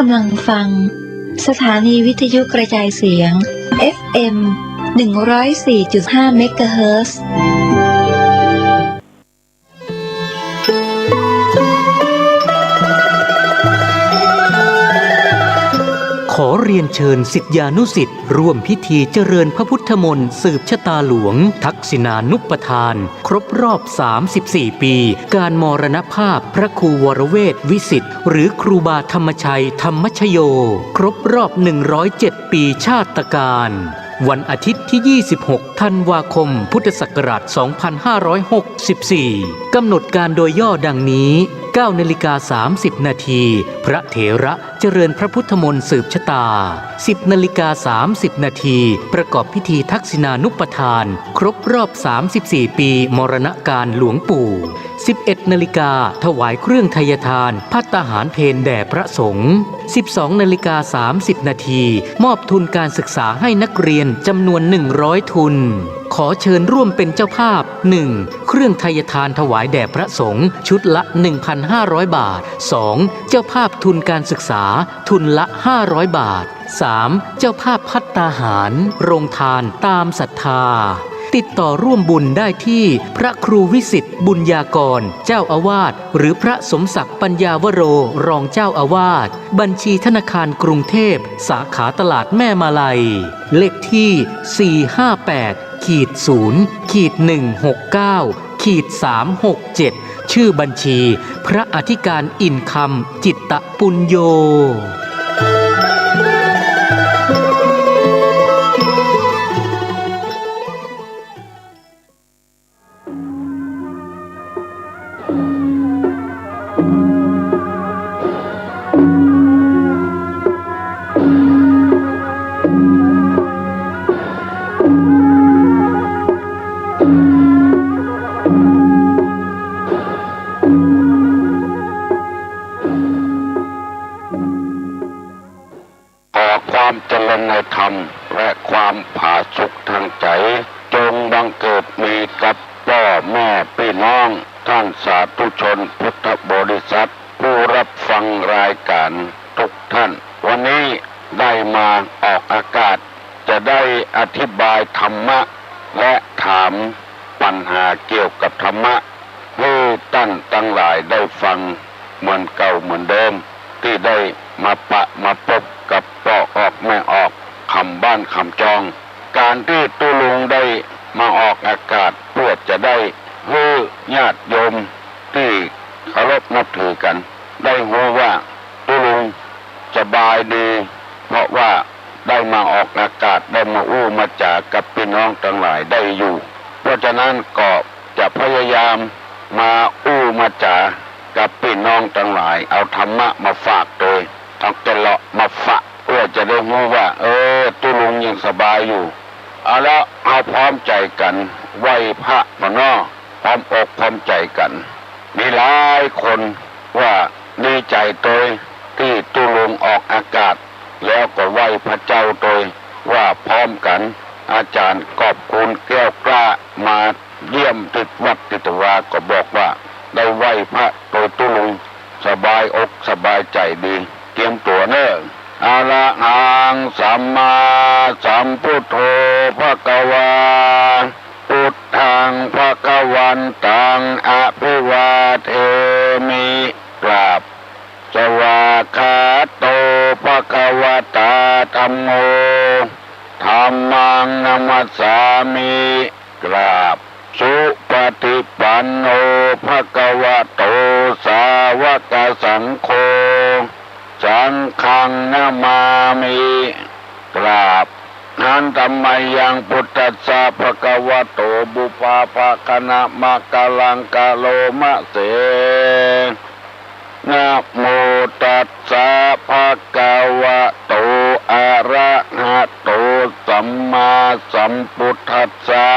กำลังฟังสถานีวิทยุกระจายเสียง FM 104.5 เมกะเฮิรตซ์ ขอเรียนเชิญศิษยานุศิษย์ร่วมพิธีเจริญพระพุทธมนต์สืบชะตาหลวงทักษิณานุปทานครบรอบ34ปีการมรณภาพพระครูวรเวทวิสิทธิ์หรือครูบาธรรมชัยธรรมชโยครบรอบ107ปีชาตการวันอาทิตย์ที่26ธันวาคมพุทธศักราช2564กำหนดการโดยย่อดังนี้9:30 นาทีพระเถระเจริญพระพุทธมนต์สืบชะตา10:30 นาทีประกอบพิธีทักษิณานุปทานครบรอบ34ปีมรณการหลวงปู่11:00 น.ถวายเครื่องไทยทานภัตตาหารเพลแด่พระสงฆ์12:30 นาทีมอบทุนการศึกษาให้นักเรียนจำนวน100ทุนขอเชิญร่วมเป็นเจ้าภาพ 1. เครื่องไทยทานถวายแด่พระสงฆ์ชุดละ 1,500 บาท 2. เจ้าภาพทุนการศึกษาทุนละ500 บาท 3. เจ้าภาพภัตตาหารโรงทานตามศรัทธาติดต่อร่วมบุญได้ที่พระครูวิสิทธิ์บุญญากรเจ้าอาวาสหรือพระสมศักดิ์ปัญญาวโรรองเจ้าอาวาสบัญชีธนาคารกรุงเทพสาขาตลาดแม่มาลัยเลขที่458-0-169-367ชื่อบัญชีพระอธิการอินคำจิตตปุญโยความเจริญในธรรมและความผาสุกทางใจจงบังเกิดมีกับพ่อแม่พี่น้องท่านสาธุชนพุทธบริษัทผู้รับฟังรายการทุกท่านวันนี้ได้มาออกอากาศจะได้อธิบายธรรมะและถามปัญหาเกี่ยวกับธรรมะให้ท่านทั้งหลายได้ฟังเหมือนเก่าเหมือนเดิมที่ได้มาพบกับพ่อออกแม่ออกคำบ้านคำจองการที่ตุลุงได้มาออกอากาศเพื่อจะได้ให้ญาติโยมที่เคารพนับถือกันได้รู้ว่าตุลุงสบายดีเพราะว่าได้มาออกอากาศได้มาอู้มาจากับพี่น้องทั้งหลายได้อยู่เพราะฉะนั้นก็จะพยายามมาอู้มาจากับพี่น้องทั้งหลายเอาธรรมะมาฝากโดยต้องจะเลาะมาฝากเพื่อจะได้รู้ว่าตุลุงยังสบายอยู่เอาละเอาพร้อมใจกันไหว้พระมาเนาะพร้อมอกพร้อมใจกันมีหลายคนว่าดีใจโดยที่ตุลุงออกอากาศแล้วก็ไหว้พระเจ้าโดยว่าพร้อมกันอาจารย์ขอบคุณแก้วกล้ามาเยี่ยมติดวัดติดวาก็บอกว่าได้ไหว้พระโดยตุลุงสบายอกสบายใจดีเตรียมตัวเนอะอะระหังสัมมาสัมพุทโธภควาพุทธังภควันตังอภิวาเทมิกราบสวากขาโตภควตาธัมโมธัมมังนัมมัสสามิกราบสุปฏิปันโนภควโตสาวกสังโฆสังฆังนามามิกราบนั้นธรรมยังพุทธัสสะภควโตบุปาภคณะมะกะลังกะโลมะเสนะโมตัสสะภะคะวะโตอะระหะโตสัมมาสัมพุทธัสสะ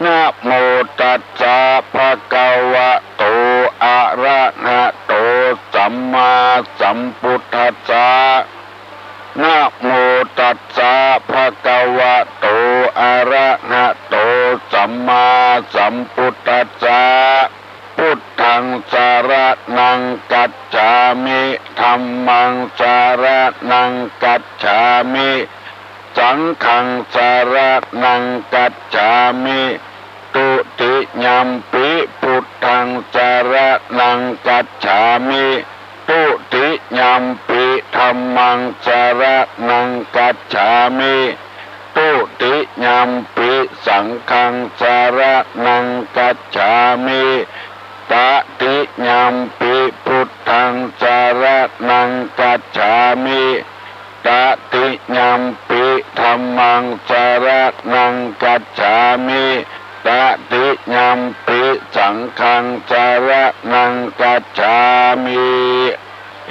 นะโมตัสสะภะคะวะโตอะระหะโตสัมมาสัมพุทธัสสะนะโมตัสสะภะคะวะโตอะระหะโตสัมมาสัมพุทธัสสะพุทธั ธังสารนังกัจฉามิธัมมังสารนังกัจฉามิสังฆังสารนังกัจฉามิตุติยัมปิพุทธังสารนังกัจฉามิตุติยัมปิธัมมังสารนังกัจฉามิตุติยัมปิสังฆังสารนังกัจฉามิตติยัมปิพุทธังสารนังกัจฉามิตติยัมปิธัมมังสารนังกัจฉามิตติยัมปิสังฆังสารนังกัจฉามิ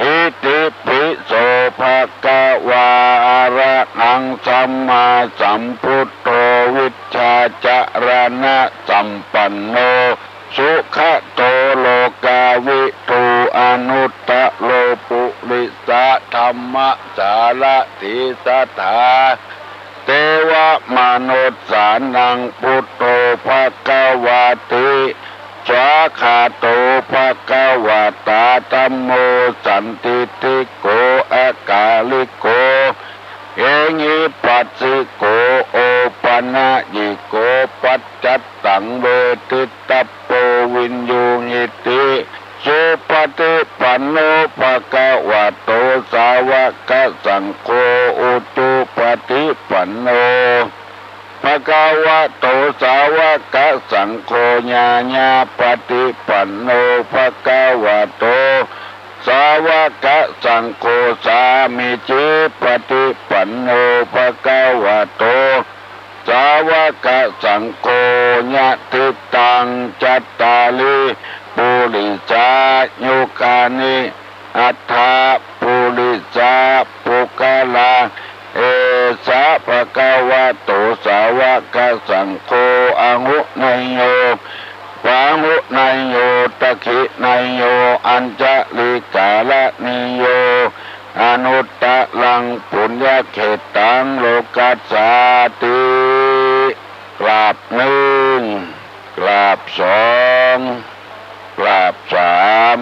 อิติปิโสภะคะวาอะระหังสัมมาสัมพุทโธวิชชาจารณะสัมปันโนสุขโตโลกาวิทูอนุตตโลปุริสะธรรมสารติสัทธาเทวมนุษย์สานังพุทโธภคะวะติสวาคาโตภคะวะตาธัมโมสันติติโกอากาลิโกเองิปัสสิโกโอปัญญิโกปัจจัตตังเวทิตปโปวินยูหิติสุปฏิปันโนภะคะวะโตสาวกสังโฆอุจุปฏิปันโนภะคะวะโตสาวกสังโฆญาญาปฏิปันโนภะคะวะโตสาวกสังโฆสามิจิปฏิปันโนภะคะวะโตสาวกสังโฆญาติตังจัตตาลิปุริสายุคานิอัฏฐาปุริสาปุคลาเอสะภะคะวะโตสาวกสังโฆอะหุนยโยปะหุนยโยตะขินยโยอัญจลิกาลนิโยอนุตตะลังปุญญเขตังโลกัสสาติกราบหนึ่งกราบสองกราบสาม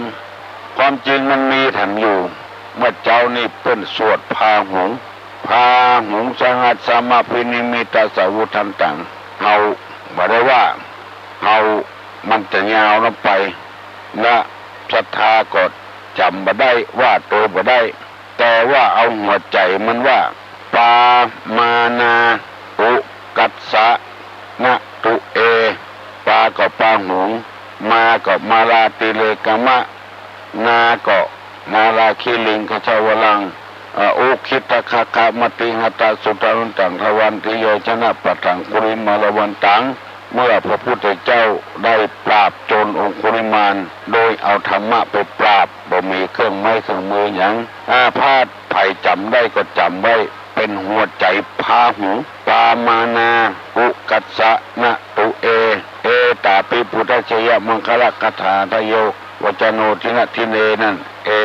ความจริงมันมีทำอยู่เมื่อเจ้านี่เปิ้นสวดพาหุงสหัสสมาพินิมิตาสาวุธันตังเฮาบ่ได้ว่าเฮามันจะยาวลงไปและศรัทธาก็จำบ่ได้ว่าตัวบ่ได้แต่ว่าเอาหัวใจมันว่าปามานาอุกัสสะนะตุเอปาก็ปาหุงมาก็มาลาติเลกมะนาก็นาลาคิลิงขจาวลังอุคิตคคะมติหตสุตารุตังทวันติโยชนะปะทังกุริมาลวันตังเมื่อพระพุทธเจ้าได้ปราบโจรองคุริมานโดยเอาธรรมะไปปราบบ่มีเครื่องไม้เครื่องมือหยังอาพาธภัยจำได้ก็จำไว้เป็นหัวใจพาหุปามานาอุกัสสะนะตุเอตาปิพุทธชยมังคลคาถาทโยวจโนทินะทิเนนั่น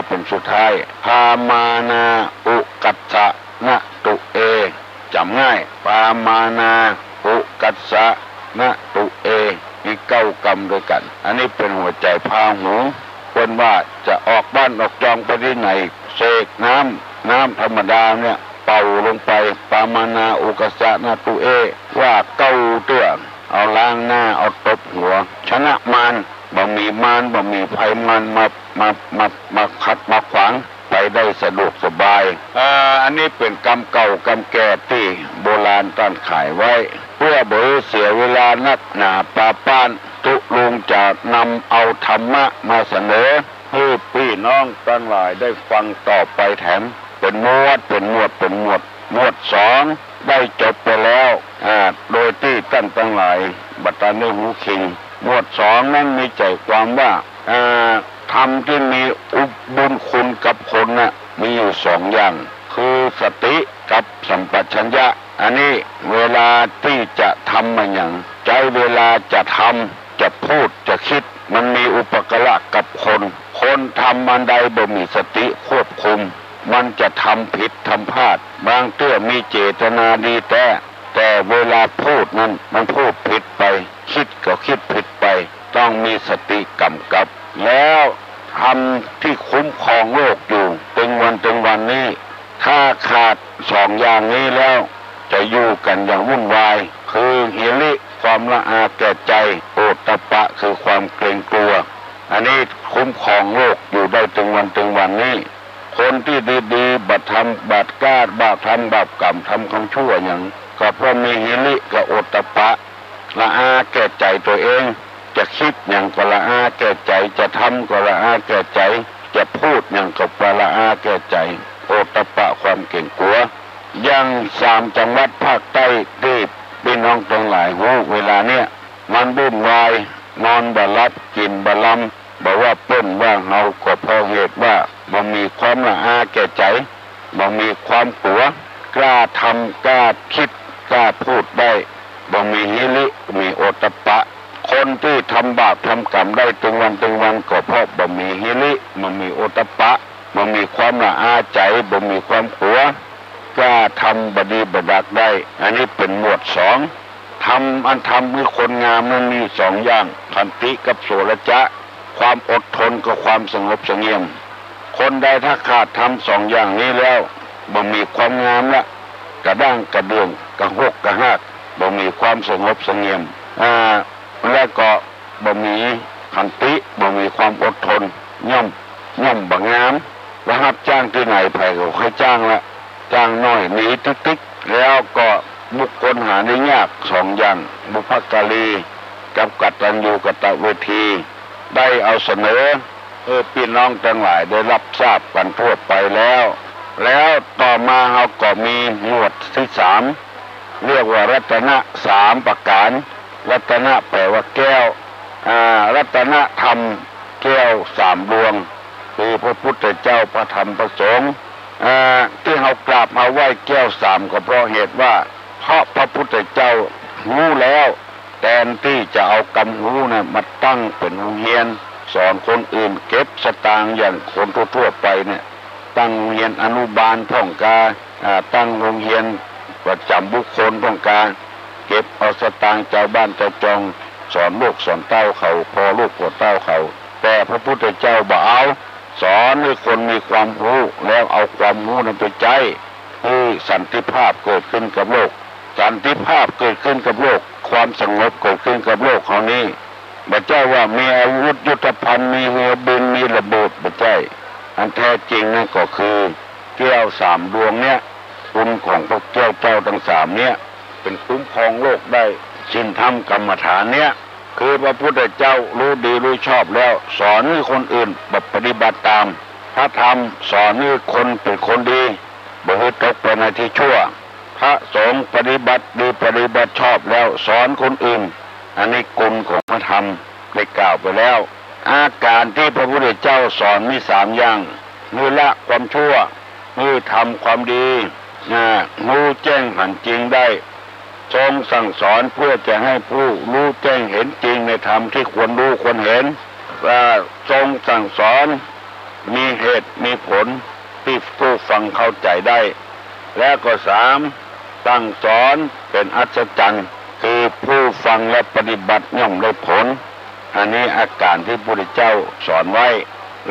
เป็นสุดท้ายพามานาอุกัสสะนะตุจำง่ายปามานาอุกัสสะนะตุมีเก้ากรรมด้วยกันอันนี้เป็นหัวใจพาหูคนว่าจะออกบ้านออกจองไปที่ไหนเสกน้ำธรรมดาเนี่ยเป่าลงไปปามานาอุกัสสะนะตุว่าเก้าเตื้อเอาล้างหน้าเอาตบหัวชนะมารบ่มีมารบ่มีภัยมารมาขัดมาขวางไปได้สะดวกสบายอันนี้เป็นกรรมเก่ากรรมแก่ที่โบราณตั้งขายไว้เพื่อบ่ให้เสียเวลานักหนาปาป้านตุลุงจะนำเอาธรรมะมาเสนอให้พี่น้องทั้งหลายได้ฟังต่อไปแถมเป็นหมวดสองได้จบไปแล้วโดยที่ท่านทั้งหลายบัดนี้หูคิงหมวดสองนั้นมีใจความว่าธรรมที่มีบุญคุณกับคนน่ะมีอยู่สองอย่างคือสติกับสัมปชัญญะอันนี้เวลาที่จะทำมันอย่างใจเวลาจะทำจะพูดจะคิดมันมีอุปกระกับคนทำมันใดบ่มีสติควบคุมมันจะทำผิดทำพลาดบางเตื้อมีเจตนาดีแต่เวลาพูดนั้นมันพูดผิดไปคิดก็คิดผิดไปต้องมีสติกำกับ แล้วทำที่คุ้มครองโลกอยู่ถึงวันนี้ถ้าขาดสองอย่างนี้แล้วจะอยู่กันอย่างวุ่นวายคือหิริความละอาแก่ใจโอตตัปปะคือความเกรงกลัวอันนี้คุ้มครองโลกอยู่ได้ถึงวันนี้คนที่ดีๆบัตรทำบัตรกล้าบาปทำบาปกรรมทำคำชั่วอย่างก็เพราะมีหิริกับโอตตัปปะละอาแก่ใจตัวเองจะคิดอย่างก็ละอาแก่ใจจะทำก็ละอาแก่ใจจะพูดอย่างก็ละอาแก่ใจโอตตัปปะความเกรงกลัวยัง3 จังหวัดภาคใต้ที่พี่น้องทั้งหลายหูเวลาเนี้ยมันวุ่นวายนอนบ่หลับกินบ่ลำบอกว่าเปิ้นว่าเฮาก็เพราะเหตุว่าบ่มีความละอาแก่ใจบ่มีความกลัวกล้าทำกล้าคิดกล้าพูดได้บ่มีหิริมีโอตตัปปะคนที่ทำบาปทำกรรมได้ถึงวันก็เพราะบ่มีหิริบ่มีโอตตัปปะบ่มีความละอาใจบ่มีความกลัวกล้าทำบดีบดักได้อันนี้เป็นหมวด2ทำคือคนงามนั้นมี2อย่างขันติกับโสรจะความอดทนกับความสงบเสงี่ยมคนใดถ้าขาดทำ2อย่างนี้แล้วบ่มีความงามละกระด้างกระเดื่องกระหกกระหักบ่มีความสงบเสงี่ยมและก็บ่มีขันติบ่มีความอดทนย่อมบ่งามแล้วรับจ้างที่ไหนไผก็ค่อยจ้างละจ้างน้อยหนีติ๊กแล้วก็บุคคลหาได้ยาก2อย่างบุพการีกับกตัญญูกตเวทีได้เอาเสนอพี่น้องทั้งหลายได้รับทราบกันทั่วไปแล้วต่อมาเราก็มีหมวดที่3เรียกว่ารัตนะ3ประการรัตนะแปลว่าแก้วรัตนะธรรมแก้ว3ดวงคือพระพุทธเจ้าพระธรรมพระสงฆ์ที่เรากราบมาไหว้แก้ว3ก็เพราะเหตุว่าเพราะพระพุทธเจ้ารู้แล้วแทนที่จะเอากำรู้นะมาตั้งเป็นโรงเรียนสอนคนอื่นเก็บสตางค์อย่างคนทั่วไปเนี่ยตั้งโรงเรียนอนุบาลพ่องกาตั้งโรงเรียนประจำบุคคลพ่องกาเก็บเอาสตางค์ชาวบ้านชาวจองสอนลูกสอนเต้าเขาพอลูกพอเต้าเขาแต่พระพุทธเจ้าบ่เอาสอนให้คนมีความรู้แล้วเอาความรู้นั้นไปใช้ให้สันติภาพเกิดขึ้นกับโลกสันติภาพเกิดขึ้นกับโลกความสงบเกิดขึ้นกับโลกของนี้บ่ใช่ว่ามีอาวุธยุทโธภัณฑ์มีเรือบินมีระเบิดบ่ใช่อันแท้จริงนั่นก็คือแก้ว3ดวงเนี้ยคุณของพระแก้วเจ้าทั้ง3เนี้ยเป็นคุ้มครองโลกได้ศีลธรรมกรรมฐานเนี้ยคือพระพุทธเจ้ารู้ดีรู้ชอบแล้วสอนให้คนอื่นปฏิบัติตามพระธรรมสอนให้คนเป็นคนดีบ่ให้ตกไปในที่ชั่วพระสงฆ์ปฏิบัติดีปฏิบัติชอบแล้วสอนคนอื่นอันนี้กุลของพระธรรมได้กล่าวไปแล้วอาการที่พระพุทธเจ้าสอนมี3อย่างคือละความชั่วคือทำความดีรู้แจ้งหันจริงได้ทรงสั่งสอนเพื่อจะให้ผู้รู้แจ้งเห็นจริงในธรรมที่ควรรู้ควรเห็นทรงสั่งสอนมีเหตุมีผลที่ผู้ฟังเข้าใจได้และก็3สั่งสอนเป็นอัศจรรย์คือผู้ฟังและปฏิบัติย่อมได้ผลอันนี้อาการที่พระพุทธเจ้าสอนไว้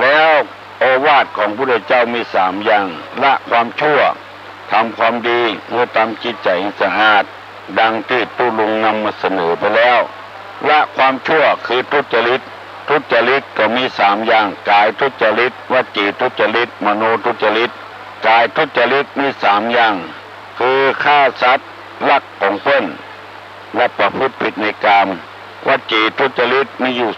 แล้วโอวาทของพระพุทธเจ้ามี3อย่างละความชั่วทำความดีเพื่อทำจิตใจสะอาดดังที่ตุลุงนำมาเสนอไปแล้วละความชั่วคือทุจริตก็มี3อย่างกายทุจริตวจีทุจริตมโนทุจริตกายทุจริตมี3อย่างคือฆ่าสัตว์ลักของเพิ่นและประพฤติผิดในกามวจีทุจริตมีอยู่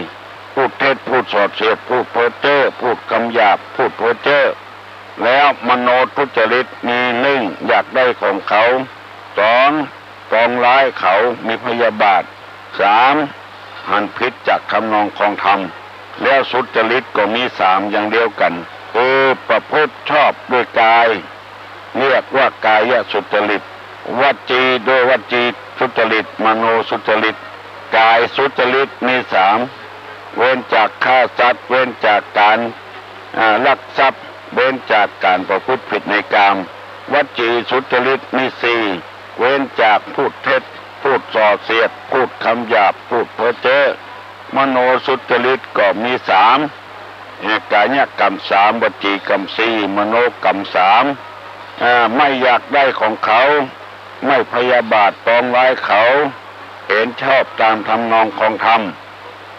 4พูดเท็จพูดส่อเสียดพูดเพ้อเจ้อพูดคำหยาบพูดเพ้อเจ้อแล้วมโนทุจริตมี1อยากได้ของเขา2ปองร้ายเขามีพยาบาท3หันพิษจากคำนองของธรรมแล้วสุจริตก็มี3อย่างเดียวกันคือประพฤติชอบด้วยกายเรียกว่ากายสุจริตวจีด้วยวจีสุจริตมโนสุจริตกายสุจริตมี3เว้นจากฆ่าสัตว์เว้นจากการลักทรัพย์เว้นจากการประพฤติผิดในกามวจีสุจริตมี4เว้นจากพูดเท็จพูดส่อเสียดพูดคำหยาบพูดเพ้อเจ้อ มโนสุจริตก็มีสามกายกรรมสามวจีกรรมสี่มโนกรรมสามไม่อยากได้ของเขาไม่พยาบาทปองร้ายเขาเห็นชอบตามทำนองของธรรม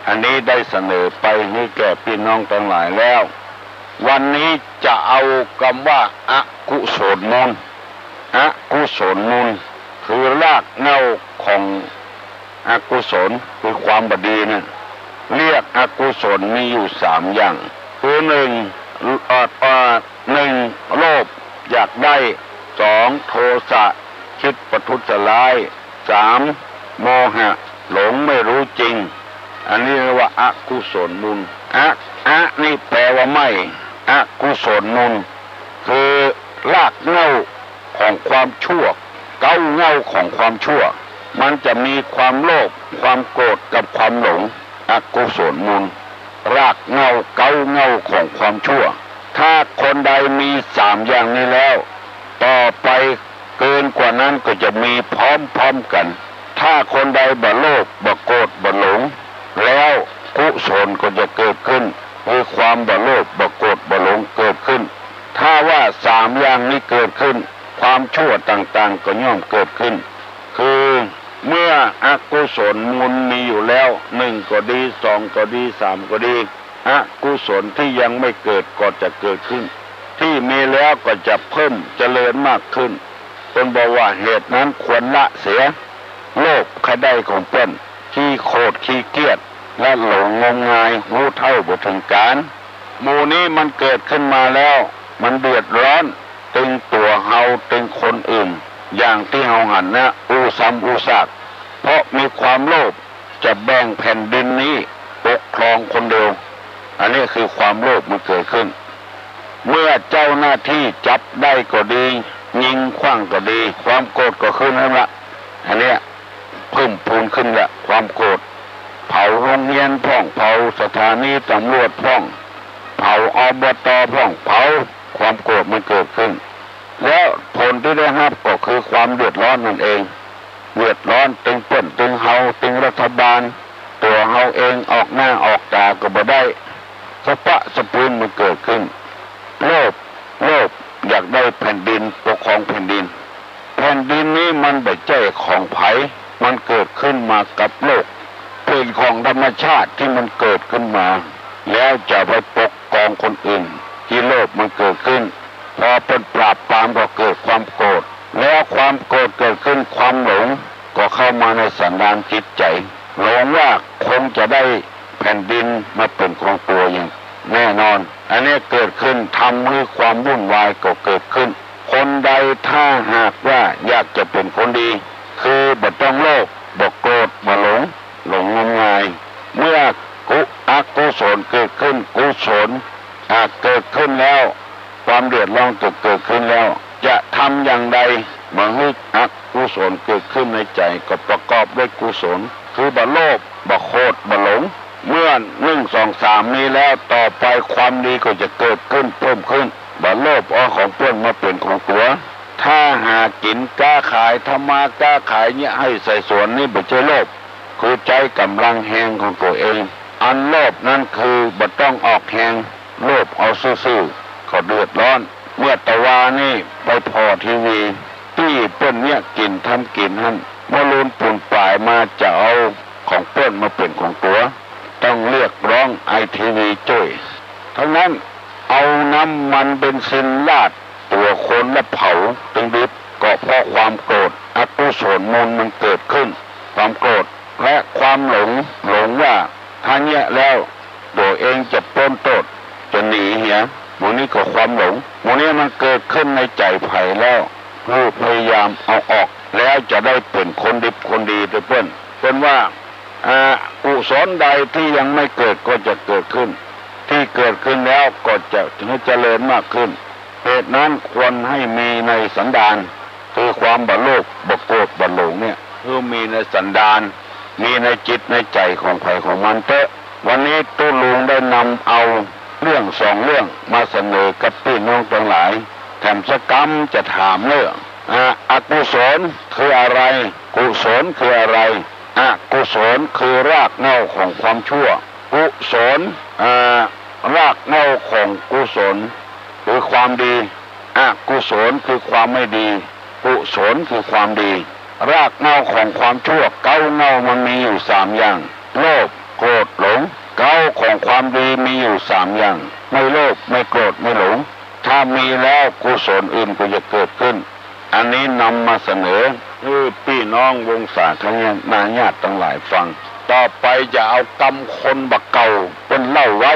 อันนี้ได้เสนอไปให้แก่พี่น้องทั้งหลายแล้ววันนี้จะเอาคำว่าอกุศลมูลอกุศลมูลคือรากเหง้าของอกุศลคือความบดีเนี่ยเรียกอกุศลมีอยู่สามอย่างคือหนึ่งโลภอยากได้สองโทสะคิดประทุษร้ายสามโมหะหลงไม่รู้จริงอันนี้เรียกว่าอกุศลมูลนี่แปลว่าไม่อกุศลมูลคือรากเหง้าของความชั่วเก้าเหง้าของความชั่วมันจะมีความโลภความโกรธกับความหลงอกุศลมูลรากเหง้าเก้าเหง้าของความชั่วถ้าคนใดมีสามอย่างนี้แล้วต่อไปเกินกว่านั้นก็จะมีพร้อมกันถ้าคนใดบ่โลภบ่โกรธบ่หลงแล้วกุศลก็จะเกิดขึ้นคือความบ่โลภบ่โกรธบ่หลงเกิดขึ้นถ้าว่าสามอย่างนี้เกิดขึ้นความชั่วต่างๆก็ย่อมเกิดขึ้นคือเมื่ออกุศลมูลมีอยู่แล้วหนึ่งก็ดีสองก็ดีสามก็ดีอกุศลที่ยังไม่เกิดก็จะเกิดขึ้นที่มีแล้วก็จะเพิ่มเจริญมากขึ้นเป็นบอกว่าเหตุนั้นควรละเสียโลภใครได้ของเปิ้นขี้โคตรขี้เกียจและหลงงมงายรู้เท่าบ่ถึงการหมู่นี้มันเกิดขึ้นมาแล้วมันเดือดร้อนตึงตัวเฮาตึงคนอื่นอย่างที่เฮาหันนะอู้ซ้ำอู้ซากเพราะมีความโลภจะแบ่งแผ่นดินนี้ปกครองคนเดียวอันนี้คือความโลภมันเกิดขึ้นเมื่อเจ้าหน้าที่จับได้ก็ดียิงขว้างก็ดีความโกรธก็ขึ้นนั่นละอันนี้เพิ่มพูนขึ้นละความโกรธเผาโรงเรียนพ่องเผาสถานีตำรวจพ่องเผาอบตพ่องเผาความโกรธมันเกิดขึ้นแล้วผลที่ได้รับก็คือความเดือดร้อนนั่นเองเดือดร้อนตึงเปิ้นตึงเฮาตึงรัฐบาลตัวเฮาเองออกหน้าออกตาก็บ่ได้สะปะสะปืนมันเกิดขึ้นโลภอยากได้แผ่นดินปกครองแผ่นดินแผ่นดินนี้มันไม่ใช่ของไผมันเกิดขึ้นมากับโลกเป็นของธรรมชาติที่มันเกิดขึ้นมาแล้วจะไปปกครองคนอื่นที่โลภมันเกิดขึ้นพอเป็นปราบปรามก็เกิดความโกรธแล้วความโกรธเกิดขึ้นความหลงก็เข้ามาในสันดานจิตใจหลงว่าคงจะได้แผ่นดินมาเป็นของตัวอย่างแน่นอนอันนี้เกิดขึ้นทำให้ความวุ่นวายก็เกิดขึ้นคนใดถ้าหากว่าอยากจะเป็นคนดีคือบ่ต้องโลภบ่โกรธบ่หลงงมงายเมื่ออกุศลเกิดขึ้นกุศลเกิดขึ้นแล้วความเดือดร้อนจะเกิดขึ้นแล้วจะทำอย่างใดเมื่ออกุศลเกิดขึ้นในใจก็ประกอบด้วยกุศลคือบ่โลภบ่โกรธบ่หลงเมื่อ1 2 3นี้แล้วต่อไปความดีก็จะเกิดขึ้นเพิ่มขึ้นบ่โลภเอาของเพื่อนมาเป็นของตัวถ้าหากินกล้าขายทำมากล้าขายเนี่ยให้ใส่สวนนี่บ่ใช่โลภคือใจกำลังแหงของตัวเองอันโลภนั้นคือบ่ต้องออกแหงโลภเอาซื่อๆก็เดือดร้อนเมื่อตะวานี่ไปพอทีวีที่เปิ้นเนี่ยกินทำกินหั่นบ่ลูนปุ่นปลายมาจะเอาของเปิ้นมาเป็นของตัวต้องเรียกร้องไอทีวีช่วยทั้งนั้นเอาน้ำมันเบนซินราดตัวคนและเผาตึงดิบก็เพราะความโกรธอกุศลมูลมันเกิดขึ้นความโกรธและความหลงว่าถ้าเนี่ยแล้วตัวเองจะปล้นโทษจะหนีเหี้ยหมู่นี้ก็ความหลงหมู่นี้มันเกิดขึ้นในใจไผ่แล้วผู้พยายามเอาออกแล้วจะได้เป็นคนดีคนดีด้วยเพิ่นว่ากุศลใดที่ยังไม่เกิดก็จะเกิดขึ้นที่เกิดขึ้นแล้วก็จะเจริญมากขึ้นเหตุนั้นควรให้มีในสันดานคือความบ่โลภบ่โกรธบ่หลงเนี่ยคือมีในสันดานมีในจิตในใจของใครของมันเถอะวันนี้ตู้ลุงได้นำเอาเรื่อง2 เรื่องมาเสนอกับพี่น้องทั้งหลายแถมสักกรรมจะถามเรื่องอกุศลคืออะไรกุศลคืออะไร อกุศลคือรากเหง้าของความชั่วกุศลรากเหง้าของกุศลคือความดีอกุศลคือความไม่ดีกุศลคือความดีรากเหง้าของความชั่วเก้าเหง้ามันมีอยู่3อย่างโลภโกรธหลงเก้าของความดีมีอยู่3อย่างไม่โลภไม่โกรธไม่หลงถ้ามีแล้วกุศลอื่นก็จะเกิดขึ้นอันนี้นำมาเสนอให้พี่น้องวงศาคณาญาติทั้งหลายฟังต่อไปจะเอากรรมคนบักเก่าเป็นเล่าไว้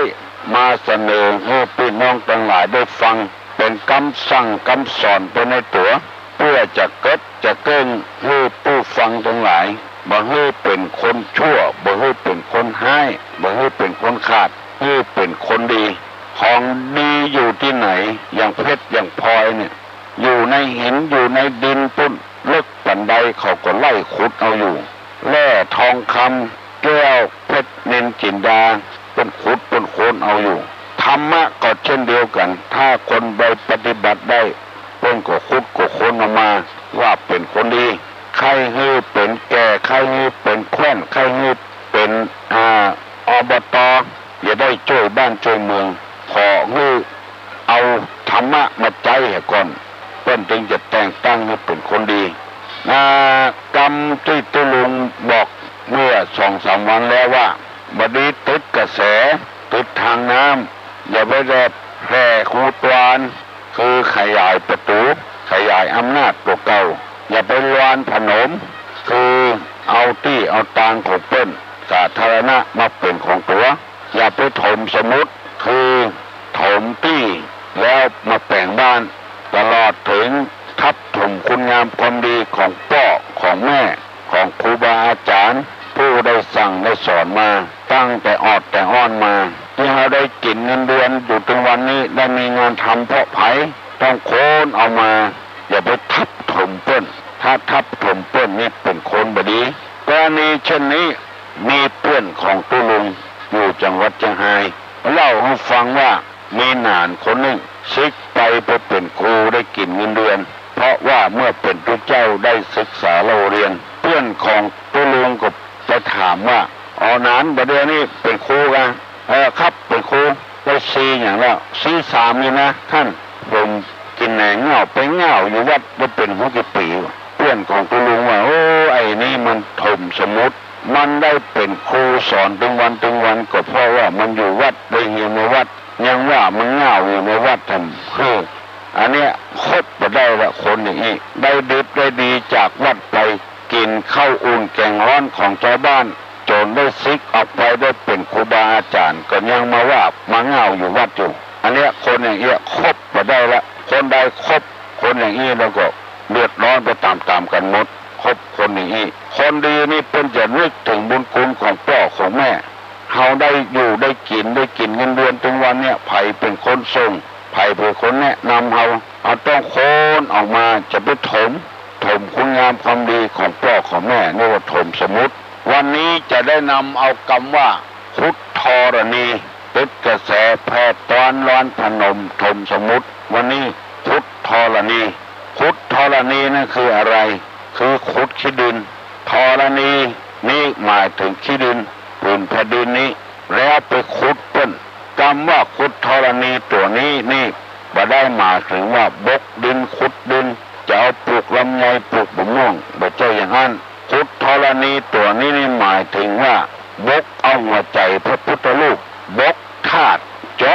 มาเสนอให้พี่น้องทั้งหลายได้ฟังเป็นคำสั่งคำสอนไปในตัวเพื่อจะเกิดจะเกิงให้ผู้ฟังทั้งหลายบ่ให้เป็นคนชั่วบ่ให้เป็นคนห้ายบ่ให้เป็นคนขาดให้เป็นคนดีของดีอยู่ที่ไหนอย่างเพชรอย่างพลอยเนี่ยอยู่ในหินอยู่ในดินปุ่นลึกปันใดเขาก็ไล่ขุดเอาอยู่แร่ทองคำแก้วเพชรนินจินดาเป็นขุดเป็นโคนเอาอยู่ธรรมะก็เช่นเดียวกันถ้าคนไปปฏิบัติได้เป็นก็ขุดก็โคนออกมาว่าเป็นคนดีใครให้เป็นแก่ใครให้เป็นแคว้นใครให้เป็นอบต.อย่าได้ช่วยบ้านช่วยเมืองขอให้เอาธรรมะมาใจให้ก่อนเพื่อนจึงจะแต่งตั้งให้เป็นคนดีกรรมที่ตุลุงบอกเมื่อ2-3 วันแล้วว่าบดีติดกระแสติดทางน้ำอย่าไปแร่แผ่คูตวานคือขยายประตูขยายอำนาจตัวเก่าอย่าไปลานผนมคือเอาที่เอาตางของเปิ้นสาธารณะมาเป็นของตัวอย่าไปถมสมุดคือถมที่แล้วมาแปลงบ้านตลอดถึงทับถมคุณงามความดีของพ่อของแม่ของครูบาอาจารย์ผู้ได้สั่งได้สอนมาตั้งแต่ออดแต่อ้อนมาที่เราได้กินเงินเดือนอยู่ถึงวันนี้ได้มีงานทำเพราะไผ่ต้องโค่นเอามาอย่าไปทับถมเปิ้นถ้าทับถมเปิ้นนี่เป็นคนบดีกรณีเช่นนี้มีเพื่อนของตุลุงอยู่จังหวัดเชียงรายเล่าให้ฟังว่ามีหนานคนหนึ่งซิกไปเป็นครูได้กินเงินเดือนเพราะว่าเมื่อเป็นผู้เจ้าได้ศึกษาเราเรียนเพื่อนของตุลุงก็ไปถามว่าหนานบัดเดี๋ยวนี้เป็นครูกันครับเป็นครูได้ซีอย่างแล้วซี3นี่นะท่านผมกินแหนงเงาไปเงาอยู่วัดได้เป็นหัวกี่ปีเพื่อนของตุลุงว่าโอ้ไอ้นี่มันถมสมุดมันได้เป็นครูสอนถึงวันก็เพราะว่ามันอยู่วัดได้เรียนในวัดยังว่ามันเงาอยู่ในวัดทำอันเนี้ยคบมาได้ละคนอย่างนี้ได้ดิบได้ดีจากวัดไปกินข้าวอุ่นแกงร้อนของชาวบ้านจนได้ซิกออกไปได้เป็นครูบาอาจารย์ก็ยังมาว่ามาเงาอยู่วัดอยู่อันเนี้ยคนอย่างนี้คบมาได้ละคนใดคบคนอย่างนี้แล้วก็เดือดร้อนไปตามกันหมดคบคนอย่างนี้คนดีนี่เป็นจะนึกถึงบุญคุณของพ่อของแม่เขาได้อยู่ได้กินเงินเดือนถึงวันเนี้ยไผ่เป็นคนส่งไผ่เป็นคนแนะนำเขาต้องโค่นออกมาจะไปถมคุณงามความดีของพ่อของแม่นี่ว่าถมสมุดวันนี้จะได้นำเอาคำว่าพุทธรณีติดกระแสแพทย์ตอนร้อนพนมถมสมุดวันนี้พุทธรณีนั่นคืออะไรคือขุดขี้ดินธรณีนี่หมายถึงขี้ดินพื้นแผ่นดินนี้แล้วไปขุดเปิ้นคำว่าขุดธรณีตัวนี้นี่บ่ได้หมายถึงว่าบกดินขุดดินจะเอาปลูกลำไยปลูกมะม่วงบ่ใช่อย่างนั้นขุดธรณีตัวนี้นี่หมายถึงว่าบกเอาหัวใจพระพุทธรูปบกธาตุเจา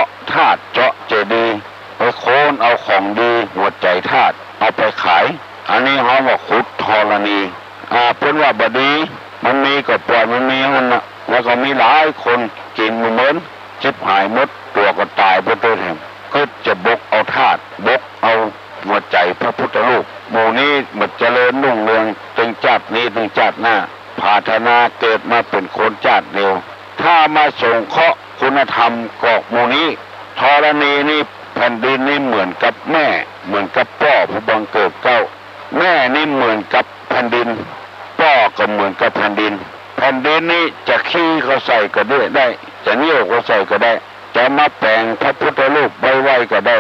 ะเจดีย์ไปโค่นเอาของดีหัวใจธาตุเอาไปขายอันนี้เขาว่าขุดธรณีเป็นว่าบดีมันมีก็ปล่อยมันมีมันนะแล้วก็มีหลายคนกินเหมือนชิบหายหมดตัวก็ตายไปตัวแห่งก็จะบกเอาธาตุบกเอาหัวใจพระพุทธรูปหมู่นี้มันเจริญรุ่งเรืองถึงชาตินี้ถึงชาติหน้าพาธนาเกิดมาเป็นคนชาติเดียวถ้ามาส่งเคราะห์คุณธรรมกอกหมู่นี้ธรณีนี่แผ่นดินนี่เหมือนกับแม่เหมือนกับพ่อผู้บังเกิดเก้าแม่นี่เหมือนกับแผ่นดินพ่อก็เหมือนกับแผ่นดินนี้จะขี้เขาใส่ก็ได้จะเนี้ยวเขาใส่ก็ได้จะมาแปลงพระพุทธรูปไว้ก็ได้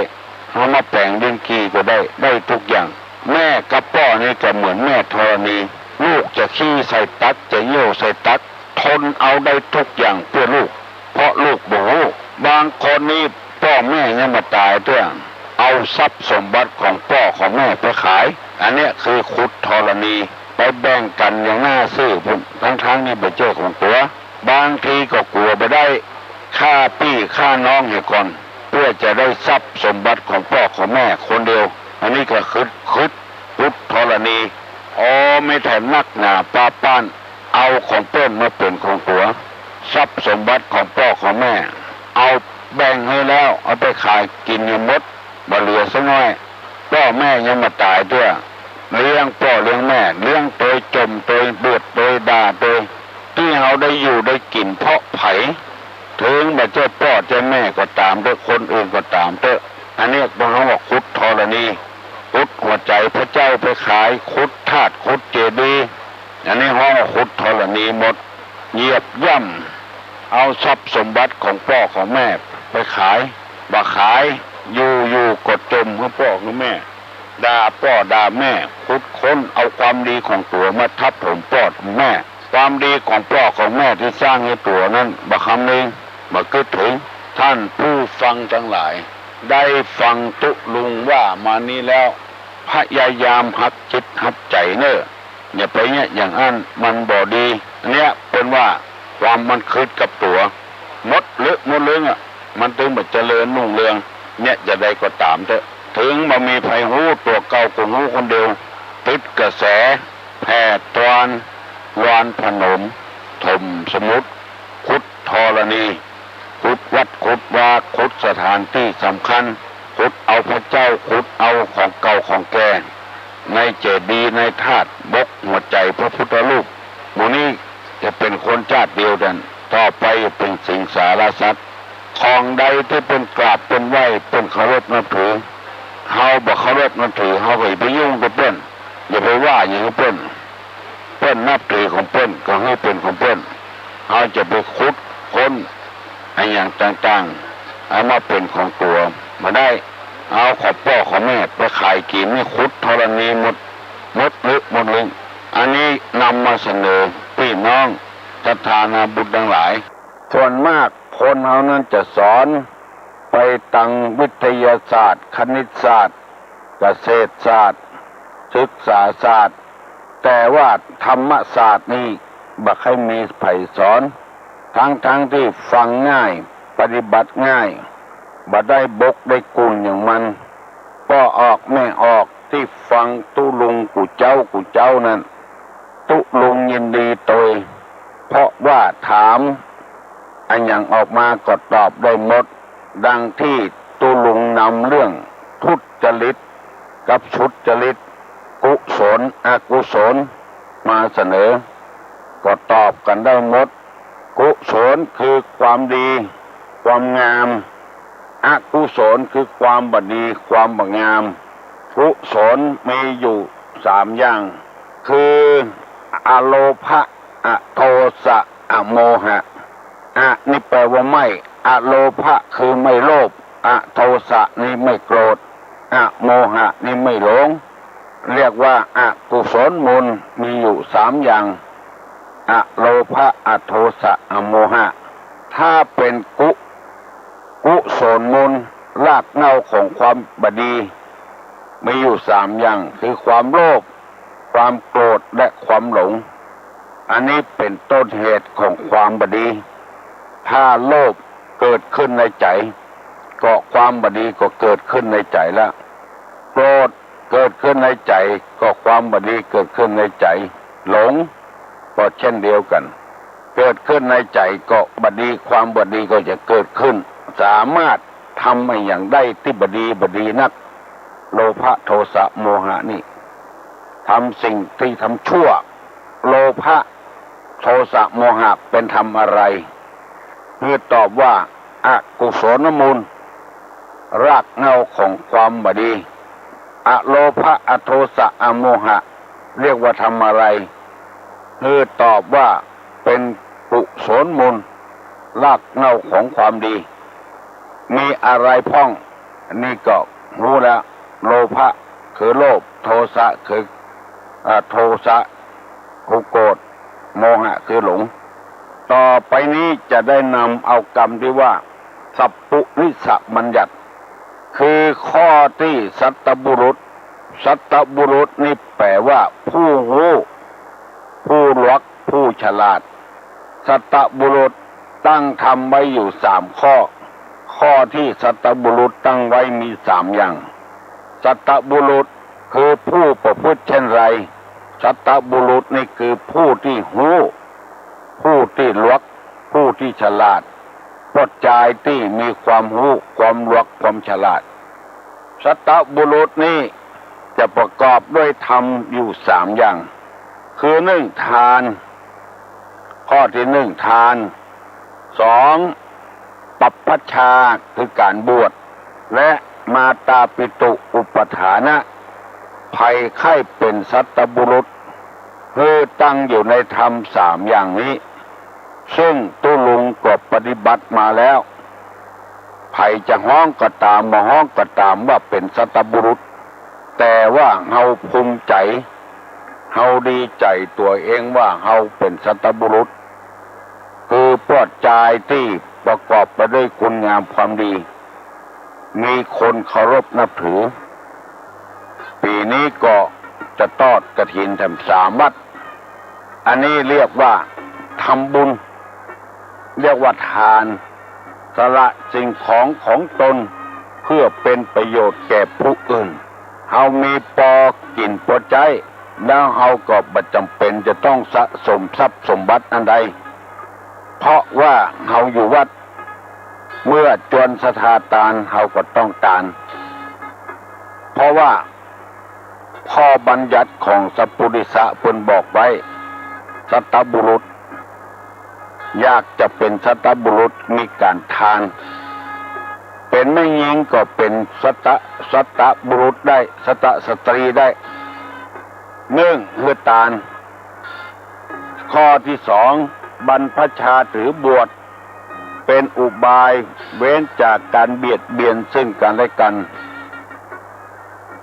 เอามาแปลงดินกีก็ได้ทุกอย่างแม่กับพ่อนี่ก็เหมือนแม่ธรณีลูก จะขี้ใส่ตักจะเยี่ยวใส่ตักทนเอาได้ทุกอย่างเพื่อลูกเพราะลูกบ่รู้บางคนนี่พ่อแม่ยังมาตายเรื่องเอาทรัพย์สมบัติของพ่อของแม่ไปขายอันเนี้ยคือขุดธรณีไปแบ่งกันอย่างน่าซื่อพุ่นทั้งนี่ไปเจอของตัวบางทีก็กลัวไปได้ฆ่าพี่ฆ่าน้องให้ก่อนเพื่อจะได้ทรัพย์สมบัติของพ่อของแม่คนเดียวอันนี้ก็ขุดขุดธรณีไม่แถมนักหนาป้าป้านเอาของเปิ้นมาเป็นของตัวทรัพย์สมบัติของพ่อของแม่เอาแบ่งให้แล้วเอาไปขายกินยังหมดบ่เหลือสักน้อยพ่อแม่ยังมาตายด้วยเลี้ยงพ่อเลี้ยงแม่เลี้ยงโดยจมโดยเบือดโดยด่าโดยที่เราได้อยู่ได้กินเพราะไผ่ถึงแบบเจ้าพ่อเจ้าแม่ก็ตามด้วยคนอื่นก็ตามเถอะอันนี้ต้องเรียกว่าขุดธรณีขุดหัวใจพระเจ้าไปขายขุดธาตุขุดเจดีย์อันนี้ห้องขุดธรณีหมดเหยียบย่ำเอาทรัพย์สมบัติของพ่อของแม่ไปขายบ่ขายอยู่กดจมของพ่อของแม่ด่าพ่อด่าแม่ขุดค้นเอาความดีของตัวมาทับถมพ่อของแม่ความดีของพ่อของแม่ที่สร้างให้ตัวนั้นบ่คำนึงบ่คิดถึงท่านผู้ฟังทั้งหลายได้ฟังตุลุงว่ามานี้แล้วพยายามหักจิตหักใจเนอะอย่าไปเนี่ยอย่างอันมันบ่ดีเนี้ยเป็นว่าความมันคืดกับตัวมดเรื่องอ่ะมันถึงแบบเจริญรุ่งเรืองเนี่ยจะได้ก็ตามเถอะถึงมามีไผหูตัวเก่าคนหูคนเดียวติดกระแสแผ่ตรานวานพนมถมสมุทรขุดธรณีขุดวัดขุดวาขุดสถานที่สำคัญขุดเอาพระเจ้าขุดเอาของเก่าของแก่ในเจดีย์ในธาตุบกหัวใจพระพุทธรูปหมู่นี้จะเป็นคนชาติเดียวกันต่อไปเป็นสิงสารสัตว์ของใดที่เป็นกราบเป็นไหวเป็นเคารพนับถือเฮาบ่เคารพนับถือเฮาก็อย่าไปยุ่งกับเปิ้นอย่าไปว่าอย่างเปิ้นนับถือของเปิ้นก็ให้เป็นของเปิ้นเฮาจะไปขุดค้นไอ้อย่างต่างๆเอามาเป็นของตัวมาได้เอาของพ่อของแม่ไปขายกินนี่ขุดธรณีหมดลึกอันนี้นำมาเสนอพี่น้องศรัทธานาบุตรทั้งหลายส่วนมากคนเขานั้นจะสอนไปตังวิทยาศาสตร์คณิตศาสตร์เกษตรศาสตร์ศึกษาศาสตร์แต่ว่าธรรมศาสตร์นี่บักให้มีไผสอนทั้งที่ฟังง่ายปฏิบัติง่ายบ่ได้บกได้กุนอย่างมันพ่อออกแม่ออกที่ฟังตุลุงกูเจ้านั้นตุลุงยินดีโดยเพราะว่าถามอันอย่างออกมาก็ตอบได้หมดดังที่ตุลุงนำเรื่องทุจริตกับสุจริตกุศลอกุศลมาเสนอก็ตอบกันได้หมดกุศลคือความดีความงามอกุศลคือความบดีความบงามกุศลมีอยู่3อย่างคืออโลภะอโทสะอโมหะนี่แปลว่าไม่อโลภะคือไม่โลภอโทสะนี่ไม่โกรธอโมหะนี่ไม่หลงเรียกว่าอกุศลมูลมีอยู่3อย่างอโลภะอโทสะอโมหะถ้าเป็นกุศลมูลรากเหง้าของความบดีมีอยู่3อย่างคือความโลภความโกรธและความหลงอันนี้เป็นต้นเหตุของความบดีถ้าโลภเกิดขึ้นในใจก็ความบดีก็เกิดขึ้นในใจแล้วโกรธเกิดขึ้นในใจก็ความบดีเกิดขึ้นในใจหลงก็เช่นเดียวกันเกิดขึ้นในใจก็บดีความบดีก็จะเกิดขึ้นสามารถทำให้อย่างได้ที่บดีนักโลภะโทสะโมหะนี่ทำสิ่งที่ทำชั่วโลภะโทสะโมหะเป็นทำอะไรคือตอบว่าอกุศลมูลรากเหง้าของความบดีอโลภะอโทสะอโมหะเรียกว่าทำอะไรคือตอบว่าเป็นกุศลมูลรากเหง้าของความดีมีอะไรพ้องนี่ก็รู้แล้วโลภะคือโลภโทสะคือโทสะ คือโกรธโมหะคือหลงต่อไปนี้จะได้นำเอากรรมที่ว่าสัพพุริสบัญญัติคือข้อที่สัตตบุรุษสัตตบุรุษนี่แปลว่าผู้รู้ผู้รู้ผู้ฉลาดสัตตบุรุษตั้งทำไว้อยู่3 ข้อข้อที่สัตตบุรุษตั้งไว้มี3 อย่างสัตตบุรุษคือผู้ประพฤติเช่นไรสัตตบุรุษนี่คือผู้ที่รู้ผู้ที่รู้ผู้ที่ฉลาดปัจจัยที่มีความรู้ความรู้ความฉลาดสัตตบุรุษนี้จะประกอบด้วยธรรมอยู่3 อย่างคือ1ทานข้อที่1ทาน2ปัปพชาคือการบวชและมาตาปิตุอุปทานะภัยไข้เป็นสัตตบุรุษคือตั้งอยู่ในธรรม3 อย่างนี้ซึ่งตุลุงก็ปฏิบัติมาแล้วภัยจะฮ้องก็ตามมาฮ้องก็ตามว่าเป็นสัตตบุรุษแต่ว่าเฮาภูมิใจเฮาดีใจตัวเองว่าเฮาเป็นสัตตบุรุษคือปลอดใจที่ประกอบไปด้วยคุณงามความดีมีคนเคารพนับถือปีนี้ก็จะทอดกฐินแถม3 วัดอันนี้เรียกว่าทำบุญเรียกว่าทานสละสิ่งของตนเพื่อเป็นประโยชน์แก่ผู้อื่นเฮามีพอกินพอใจแล้วเฮาก็บ่จำเป็นจะต้องสะสมทรัพย์สมบัติอันใดเพราะว่าเฮาอยู่วัดเมื่อจวนสถาทานเฮาก็ต้องทานเพราะว่าข้อบัญญัติของสัพพุริสะเพิ่นบอกไว้สัตตบุรุษอยากจะเป็นสัตตบุรุษมีการทานเป็นแม่หญิงก็เป็นสัตตบุรุษได้สัตตสตรีได้คือทานข้อที่2บรรพชาถือบวชเป็นอุบายเว้นจากการเบียดเบียนซึ่งกันและกัน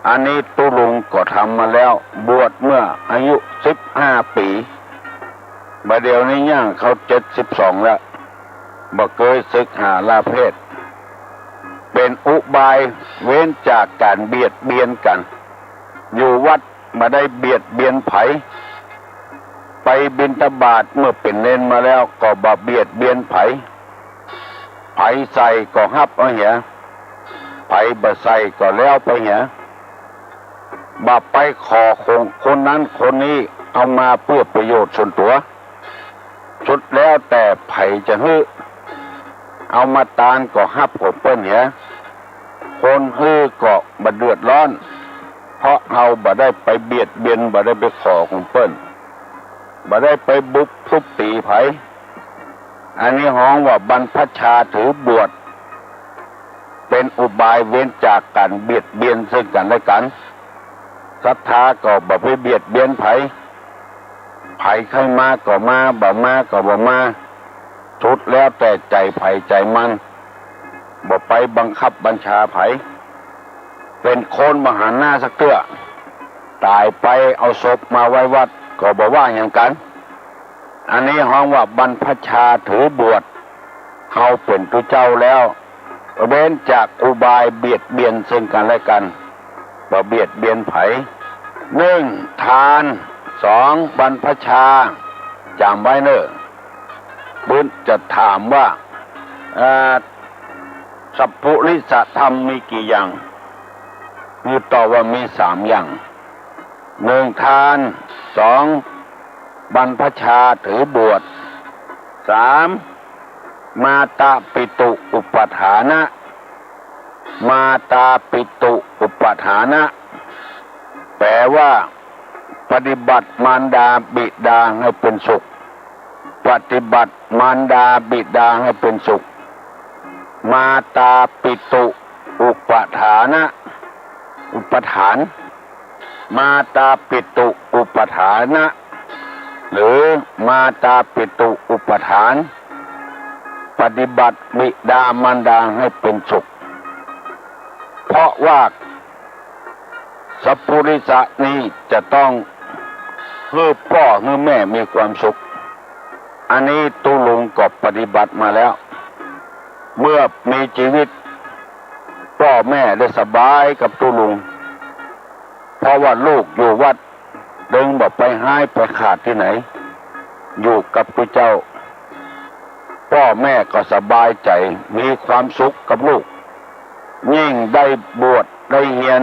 อันนี้ตุลุงก็ทำมาแล้วบวชเมื่ออายุ15 ปีบัดเดี๋ยวนี้ย่างเขา72แล้วบ่เคยศึกหาลาเพศเป็นอุบายเว้นจากการเบียดเบียนกันอยู่วัดมาได้เบียดเบียนไผไปบิณฑบาตเมื่อเป็นเนนมาแล้วก็บ่เบียดเบียนไผใส่ก็ฮับเอาเหียไผบ่ใส่ก็แล้วไปเหียบ่ไปขอคนนั้นคนนี้เอามาเพื่อประโยชน์ส่วนตัวสุดแล้วแต่ไผจะฮื้อเอามาตานก็ฮับของเปิ้นเหียคนฮื้อก็บ่เดือดร้อนเพราะเฮาบ่ได้ไปเบียดเบียนบ่ได้ไปขอของเปิ้นบ่ได้ไปบุกทุบตีไผอันนี้ฮ้องว่าบรรพชาถือบวชเป็นอุบายเว้นจากการเบียดเบียนซึ่งกันและกันศรัทธาก็บ่ไปเบียดเบียนไผใครมาก็มาบ่มาก็บ่มาสุดแล้วแต่ใจไผใจมันบ่ไปบังคับบัญชาไผเป็นคนมหาหน้าสักเตื้อตายไปเอาศพมาไว้วัดก็บ่ว่าอย่างกันอันนี้ฮ้องว่าบรรพชาถือบวชเขาเป็นผู้เจ้าแล้วเว้นจากอุบายเบียดเบียนซึ่งกันและกันบ่เบียดเบียนไผ1ทาน2บรรพชาจำไว้เนอะบุญจะถามว่าสัพพุริสธรรมมีกี่อย่างมีตอบว่ามี3 อย่าง1ทาน2บรรพชาถือบวช3มาตาปิตุอุปทานะมาตาปิตุอุปทานะแปลว่าปฏิบัติมารดาบิดาให้เป็นสุขปฏิบัติมารดาบิดาให้เป็นสุขมาตาปิตุอุปทานะอุปทานมาตาปิตุอุปทานะหรือมาตาปิตุอุปทานปฏิบัติบิดามารดาให้เป็นสุขเพราะว่าสัพพุริสะนี้จะต้อง ให้พ่อให้แม่มีความสุขอันนี้ตุลุงก็ปฏิบัติมาแล้วเมื่อมีชีวิตพ่อแม่ได้สบายกับตุลุงเพราะว่าลูกอยู่วัดดึงบอกไปหายไปขาดที่ไหนอยู่กับพระเจ้าพ่อแม่ก็สบายใจมีความสุขกับลูกยิ่งได้บวชได้เรียน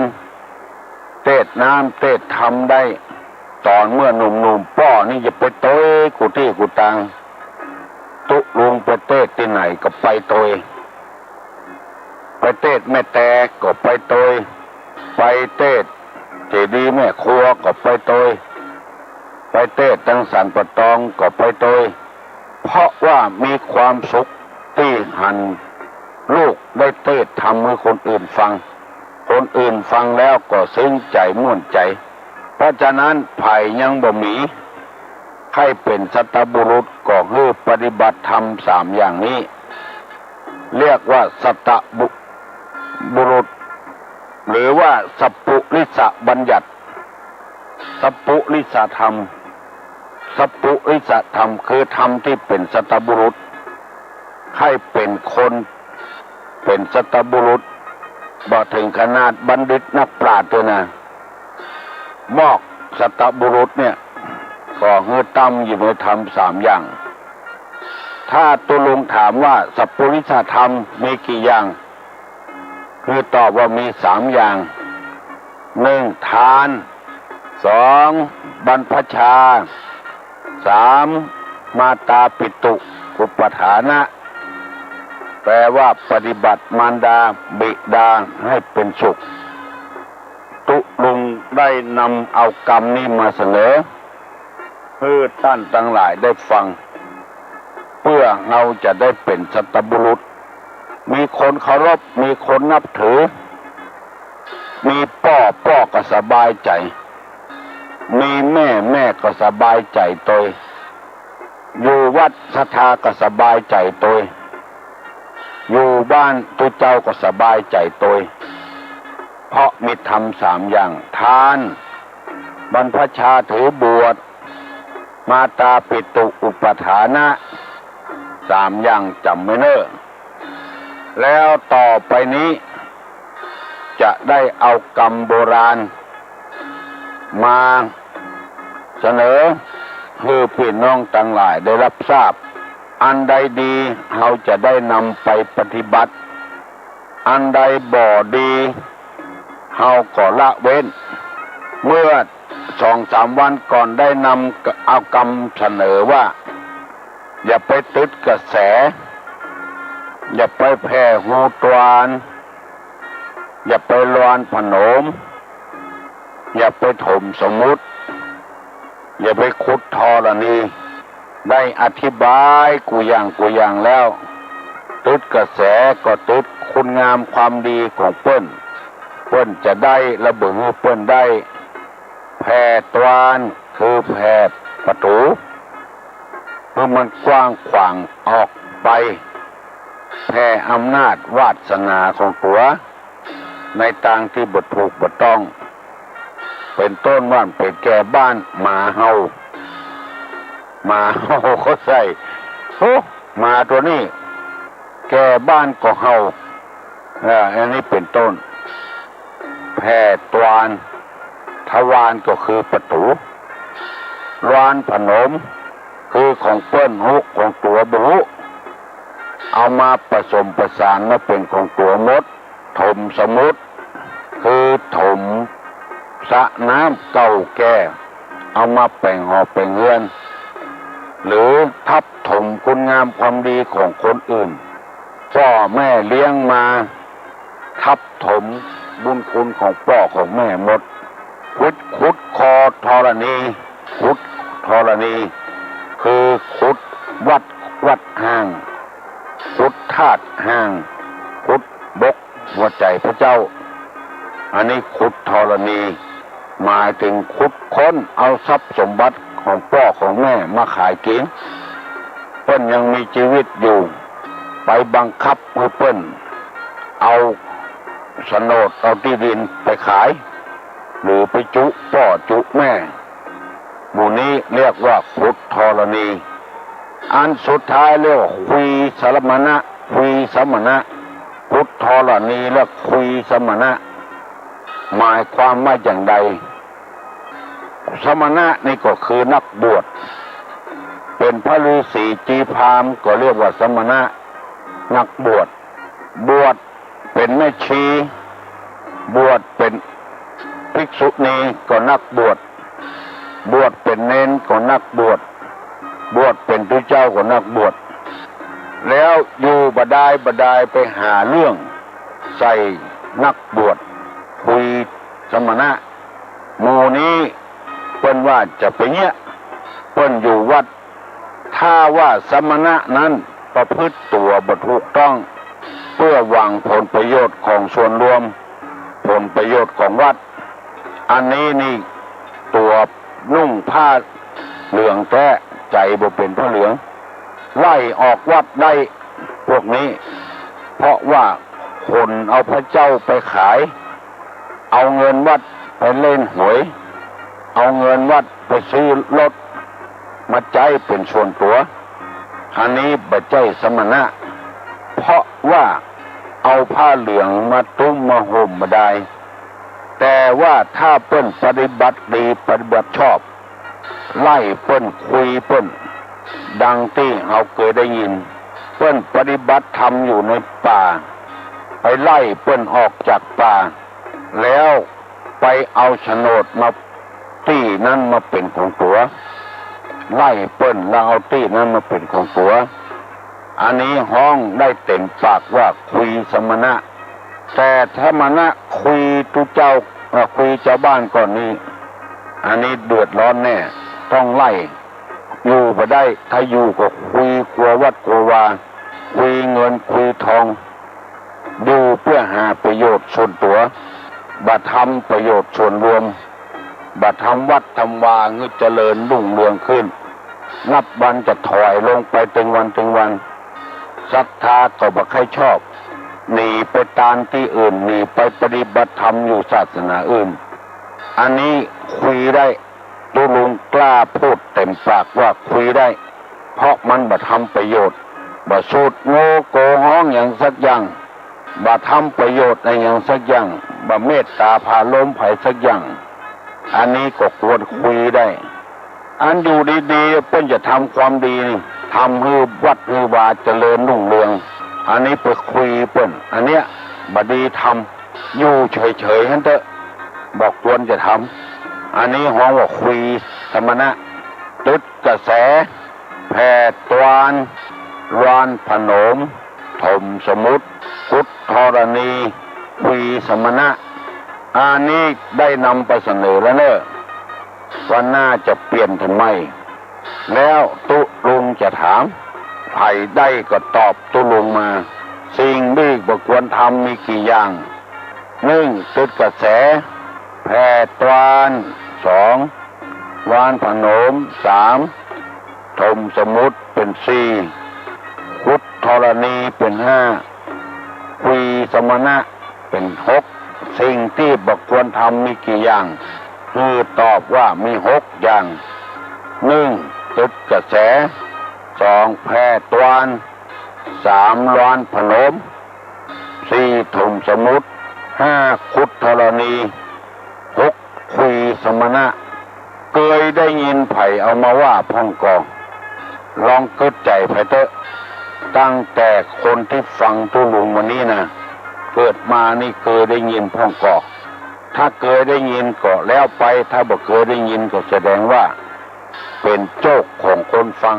เทศน้ำเทศธรรมได้ตอนเมื่อหนุ่มๆพ่อนี่จะไปโตยกุฏิกุตังตุลุงไปเทศที่ไหนก็ไปโตยไปเทศแม่แตกก็ไปโตยไปเทศเจดีย์แม่ครัวก็ไปโตยไปเทศตั้งสันปะตองก็ไปโตยเพราะว่ามีความสุขที่หันลูกได้เทศทำให้คนอื่นฟังคนอื่นฟังแล้วก็ซึ้งใจม่วนใจเพราะฉะนั้นไผ่ยังบ่มีให้เป็นสัตบุรุษก็คือปฏิบัติธรรมสามอย่างนี้เรียกว่าสัตบุรุษหรือว่าสัพพุริสบัญญัติสัพพุริสธรรมสัพพุริสธรรมคือธรรมที่เป็นสัตบุรุษให้เป็นคนเป็นสัตบุรุษบ่ถึงขนาดบัณฑิตนักปราชญ์ด้วยนะมอกสัตบุรุษเนี่ยก็คือตั้มอยู่ในธรรมสามอย่างถ้าตุลุงถามว่าสัพพุริสธรรมมีกี่อย่างคือตอบว่ามีสามอย่างหนึ่งทานสองบรรพชาสามมาตาปิตุอุปถานะแปลว่าปฏิบัติมารดาบิดาให้เป็นสุขตุลุงได้นำเอากรรมนี้มาเสนอเพื่อท่านทั้งหลายได้ฟังเพื่อเราจะได้เป็นสัตบุรุษมีคนเคารพมีคนนับถือมีพ่อก็สบายใจมีแม่ก็สบายใจตัวอยู่วัดศรัทธาก็สบายใจตัวอยู่บ้านตุเจ้าก็สบายใจตัวเพราะมีธรรมสามอย่างทานบรรพชาถือบวชมาตาปิตุอุปถานะสามอย่างจำไม่เนิ่นแล้วต่อไปนี้จะได้เอากรรมโบราณมาเสนอคือพี่น้องทั้งหลายได้รับทราบอันใดดีเราจะได้นำไปปฏิบัติอันใดบ่ดีเราก็ละเว้นเมื่อ2-3 วันก่อนได้นำเอากรรมเสนอว่าอย่าไปติดกระแสอย่าไปแผ่หูตวานอย่าไปลวนผนมอย่าไปถมสมมุติอย่าไปขุดธรณีได้อธิบายกูอย่างแล้วติดกระแสก็ติดคุณงามความดีของเปิ้นจะได้ระเบิดเปิ้นได้แผ่ตวานคือแผ่ประตูเมื่อมันกว้างขวางออกไปแผ่อำนาจวาสนาของตัวในทางที่บทถูกบทต้องเป็นต้นว่านเป็นแก่บ้านหมาเฮาเขาใส่หมาตัวนี้แก่บ้านก็เฮาอันนี้เป็นต้นแผ่ตวานทวารก็คือประตูร้านผนมคือของเปิ้นฮุกของตัวบุเอามาผสมประสานมาเป็นของตัวมดถมสมุทรคือถมสระน้ำเก่าแก่เอามาแปลงหอแปลงเรือนหรือทับถมคุณงามความดีของคนอื่นพ่อแม่เลี้ยงมาทับถมบุญคุณของพ่อของแม่หมดขุดคอธรณีขุดธรณีคือขุดวัดห้างขุดธาตุห้างขุดบกหัวใจพระเจ้าอันนี้ขุดธรณีหมายถึงขุดค้นเอาทรัพย์สมบัติของพ่อของแม่มาขายกินเพิ่นยังมีชีวิตอยู่ไปบังคับให้เพิ่นเอาโฉนดเอาที่ดินไปขายหรือไปจุพ่อจุแม่ หมู่นี้เรียกว่าพุทธธรณีอันสุดท้ายเรียกว่าคุยสมณะคุยสมณะพุทธธรณีและคุยสมณะหมายความว่าอย่างใดสมณะนี่ก็คือนักบวชเป็นพระฤาษีจีพราหมณ์ก็เรียกว่าสมณะนักบวชเป็นแม่ชีบวชเป็นภิกษุณีก็นักบวชเป็นเณรก็นักบวชเป็นพระเจ้าก็นักบวชแล้วอยู่บดายไปหาเรื่องใส่นักบวชคุยสมณะหมู่นี้เปิ้นว่าจะไปเนี้ยเปิ้นอยู่วัดถ้าว่าสมณะนั้นประพฤติตัวบ่ถูกต้องเพื่อหวังผลประโยชน์ของส่วนรวมผลประโยชน์ของวัดอันนี้นี่ตัวนุ่งผ้าเหลืองแท้ใจบ่เป็นผ้าเหลืองไล่ออกวัดได้พวกนี้เพราะว่าคนเอาพระเจ้าไปขายเอาเงินวัดไปเล่นหวยเอาเงินวัดไปซื้อรถมาใจเป็นส่วนตัวอันนี้บัจใจสมณะเพราะว่าเอาผ้าเหลืองมาตุ้มมาห่มมาได้แต่ว่าถ้าเปิ้นปฏิบัติดีปฏิบัติชอบไล่เปิ้นคุยเปิ้นดังที่เราเคยได้ยินเปิ้นปฏิบัติธรรมอยู่ในป่าไปไล่เปิ้นออกจากป่าแล้วไปเอาโฉนดมาที่นั้นมาเป็นของตัวไล่เปิ้นแล้วเอาที่นั้นมาเป็นของตัวอันนี้ห้องได้เต็มปากว่าคุยสมณะแต่สมณะคุยตุเจ้าคุยชาวบ้านก่อนนี้อันนี้เดือดร้อนแน่ต้องไล่อยู่ไปได้ถ้าอยู่ก็คุยกลัววัดกลัววาคุยเงินคุยทองดูเพื่อหาประโยชน์ส่วนตัวบัดทำประโยชน์ส่วนรวมบัดทำวัดทำวาเงื้อเจริญรุ่งเรืองขึ้นนับวันจะถอยลงไปตึงวันศรัทธาก็บ่ค่อยชอบหนีไปตามที่อื่นหนีไปปฏิบัติธรรมอยู่ศาสนาอื่นอันนี้คุยได้ตุลุงกล้าพูดเต็มปากว่าคุยได้เพราะมันบ่ทำประโยชน์บ่สูดโง่โกห้องอย่างสักอย่างบ่ทำประโยชน์ในอย่างสักอย่างบ่เมตตาพาล้มไผ่สักอย่างอันนี้ก็ควรคุยได้อันอยู่ดีๆเพิ่นจะทำความดีทำให้วัดให้วาเจริญรุ่งเรืองอันนี้ไปคุยเพิ่นอันเนี้ยบ่ดีทำอยู่เฉยๆหั่นเถอะบอกควรจะทำอันนี้ห้องว่าคุยสมณะตึดกระแสแผ่ตวานรานผนมถมสมุทรพุทธธรณีคุยสมณะอันนี้ได้นำไปเสนอแล้วเนอะว่าน่าจะเปลี่ยนทำไมแล้วตุลุงจะถามใครได้ก็ตอบตุลุงมาสิ่งที่บ่ควรทำมีกี่อย่าง1ตึดกระแสแผ่ตวาน2วานผนม3ถมสมุทรเป็น4พุทธธรณีเป็น5คุยสมณะเป็น6สิ่งที่บ่ควรทำมีกี่อย่างคือตอบว่ามี6อย่าง1ตึดกระแส2แผ่ตวาน3วานผนม4ถมสมุทร5พุทธธรณี6คุยสมณะเคยได้ยินไผ่เอามาว่าพ่องกองลองกึดใจไผ่เถอะตั้งแต่คนที่ฟังตุลุงวันนี้นะเกิดมานี่เคยได้ยินพ่องกองถ้าเคยได้ยินก็แล้วไปถ้าบ่เคยได้ยินก็แสดงว่าเป็นโจกของคนฟัง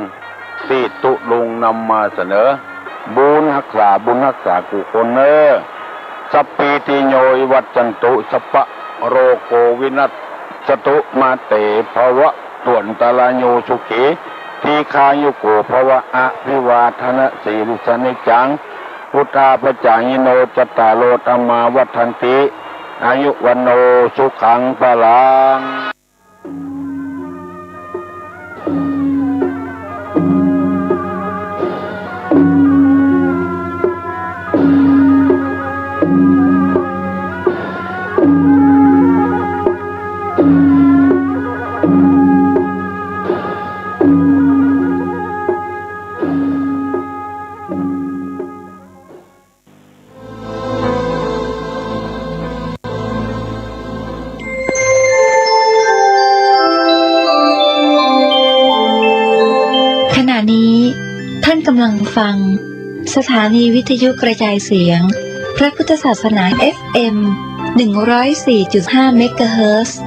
ที่ตุลุงนำมาเสนอบุญรักษากุคนเนอสัพพิติโยวัจจันตุสัพพะโรโกวินัสสตุมาเตภวะตวนตลาโยสุขีทีคายุโกภวะอภิวาทนะสีริสนิจังพุทธาปจายโนจตตารโลธรรมาวัฏันติอายุวันโนสุขังพลัง านกำลังฟังสถานีวิทยุกระจายเสียงพระพุทธศาสนา FM 104.5 เมกะเฮิรตซ์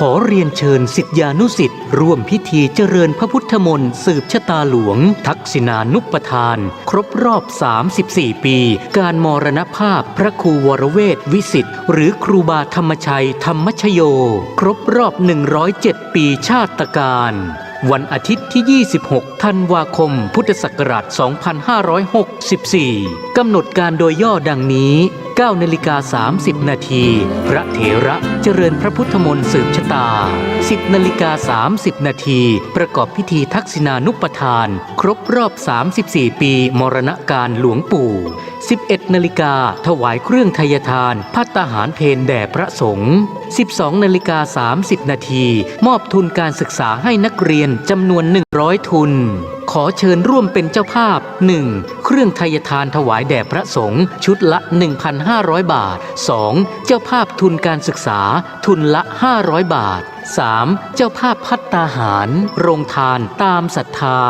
ขอเรียนเชิญศิษยานุศิษย์ร่วมพิธีเจริญพระพุทธมนต์สืบชะตาหลวงทักษิณานุปทาน ครบรอบ 34 ปี การมรณภาพพระครูวรเวทวิสิทธิ์หรือครูบาธรรมชัยธรรมชโย ครบรอบ 107 ปีชาตการ วันอาทิตย์ที่ 26 ธันวาคม พุทธศักราช 2564 กำหนดการโดยย่อดังนี้ 9:30 นาที พระเถระเจริญพระพุทธมนต์สืบชะตา 10:30 นาที ประกอบพิธีทักษิณานุปทาน ครบรอบ 34 ปีมรณกาลหลวงปู่ 11 นาฬิกาถวายเครื่องไทยทานภัตตาหารเพลแด่พระสงฆ์ 12:30 นาทีมอบทุนการศึกษาให้นักเรียนจำนวน 100 ทุน ขอเชิญร่วมเป็นเจ้าภาพ 1. เครื่องไทยทานถวายแด่พระสงฆ์ชุดละ 1,500 บาท 2. เจ้าภาพทุนการศึกษาทุนละ 500 บาท 3. เจ้าภาพภัตตาหารโรงทานตามศรัทธา